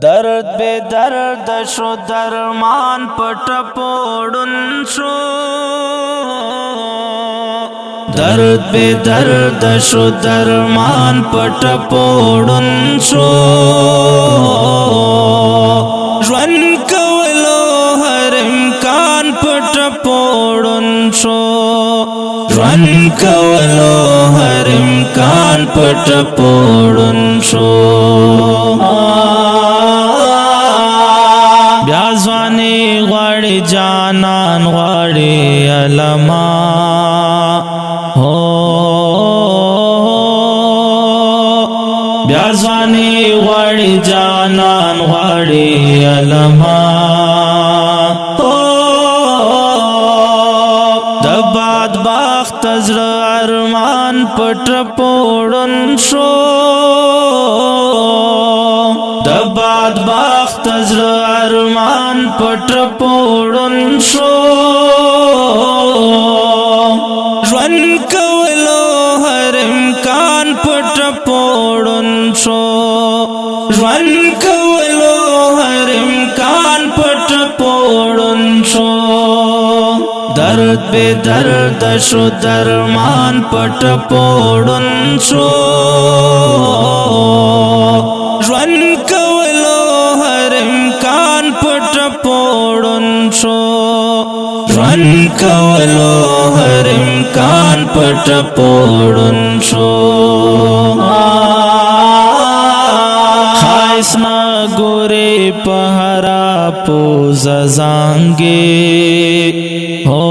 درد بے درد شو درمان پٹ پوڑن شو درد بے درد شو درمان پٹ پوڑن شو ژوند کولو هر امکان پٹ پوڑن شو ژوند کولو هر امکان پٹ پوڑن شو بیا ځواني غواړي جانان غواړي علما هو بیا ځواني غواړي جانان غواړي علما د باد باخت زړه ارمان پټ پوړن شو د باد باخت زړه ارمان پټ پوړن شو ژوند کولو هر امکان پټ پوړن شو ژوند کولو هر امکان پټ پوړن شو درد بے درد شو درمان پټ پوړن شو ژوند کولو هر امکان پټ پوړن شو ژوند کولو هر امکان پټ پوړن شو خایس نا ګورې پهرا پوز زانګې هو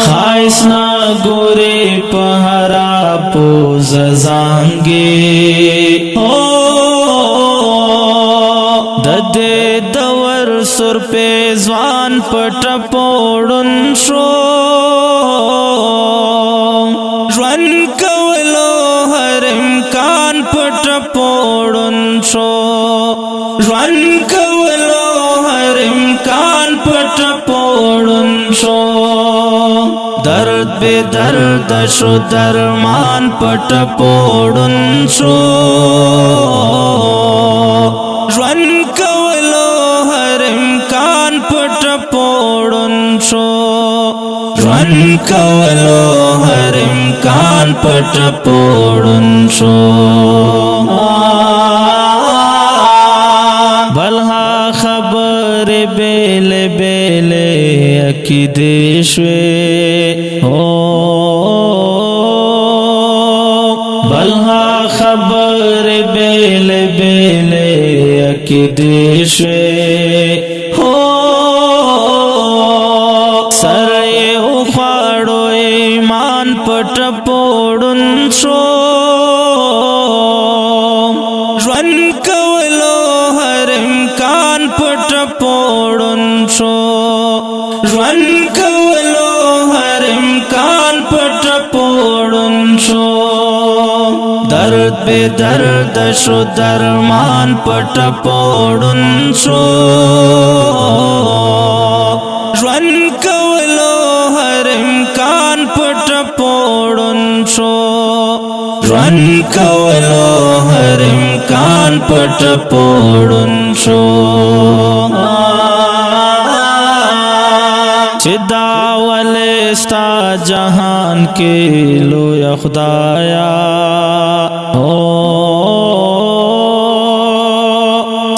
خایس نا ګورې پهرا پوز زانګې هو د دې دور سر په ځوان پټ پوړن شو ژوند کولو هر امکان پټ پوړن شو ژوند کولو هر امکان پټ پوړن شو درد بے درد شو درمان پټ پوړن شو ژوند کولو هر امکان پټ پوړن شو ژوند کولو هر امکان پټ پوړن شو بلها خبر بیل بیل عقید شوی هو بلها خبر بیل بیل عقید شوی هو سر یو خواړو ایمان پټ پوړن شو ژوند کولو هر امکان پټ پوړن شو ژوند کولو هر امکان پټ پوړن شو درد بے درد شو درمان پټ پوړن شو ژوند کولو هر امکان پټ پوړن شو ژوند کولو هر امکان پټ پوړن شو چې دا ولې ستا جهان کې لوی خدایا او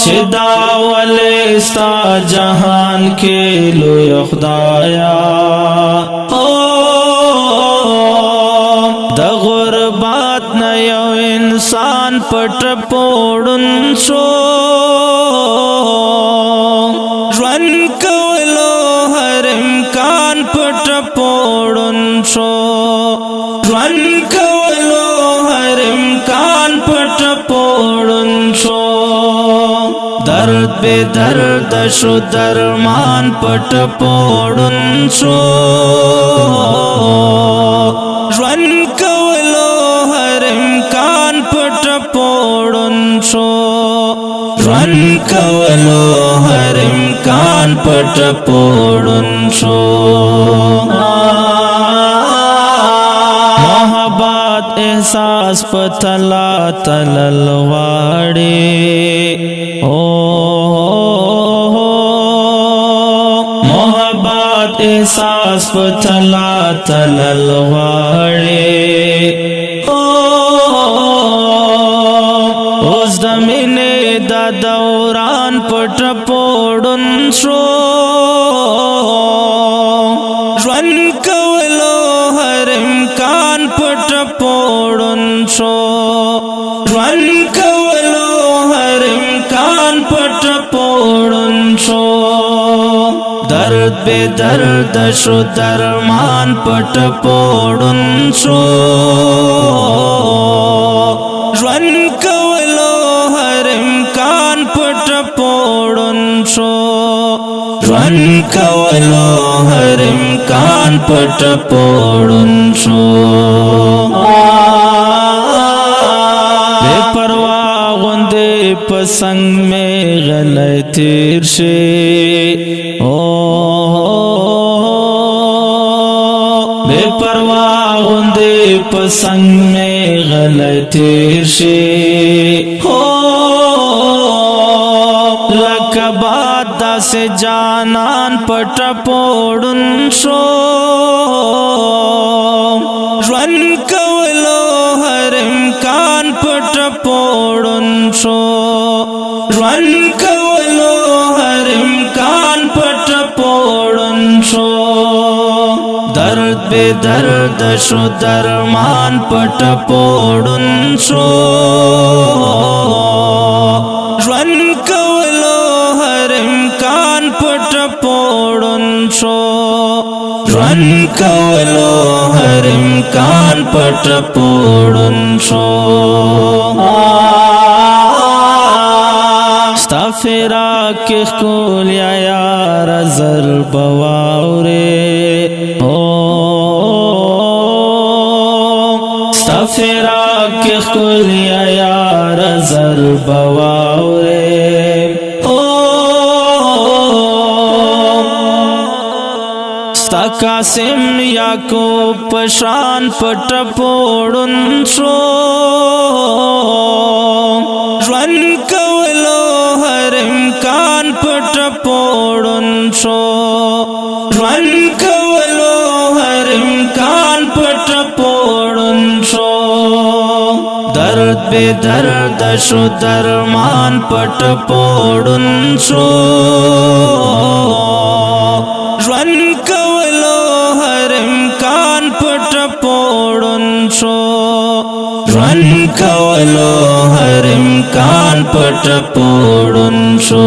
چې دا ولې ستا جهان کې لوی خدایا او د غربت نه یو انسان پټ پوړن شو ژوند کولو هر امکان پټ پوړن شو ژوند کولو هر امکان پټ پوړن شو درد بے درد شو درمان پټ پوړن شو ژوند کولو هر امکان پټ پوړن شو ژوند کولو هر امکان پټ پوړن شو محبت احساس پتلا تلل غواړي محبت احساس پتلا تلل غواړي اوس د مینې دا دوران پټ پوړن شو ژوند کولو هر امکان پټ پوړن شو ژوند کولو هر امکان پټ پوړن شو درد بے درد شو درمان پټ پوړن شو ژوند کولو هر امکان پټ پوړن شو ژوند کولو هر امکان پټ پوړن شو بے پروا غوندې پسنګ میں غلې تیر شي بے پروا غوندې پسنګ میں غلې تیر شي لکه باد داسې جانان پټ پوړن شو ژوند کولو هر امکان پټ پوړن شو ژوند کولو هر امکان پټ پوړن شو درد بے درد شو درمان پټ پوړن شو ژوند کولو هر امکان پټ پوړن شو ژوند کولو هر امکان پټ پوړن شو ستا فراق ښکل یا یار زر بواورې ستا فراق ښکل یا یار زر بواورې ستا قاسم یعقوب پشان پټ پوړن شو ژوند کولو هر امکان پټ پوړن شو ژوند کولو هر امکان پټ پوړن شو درد بے درد شو درمان پټ پوړن شو ژوند کولو هر امکان پټ پوړن شو ژوند کولو هر امکان پټ پوړن شو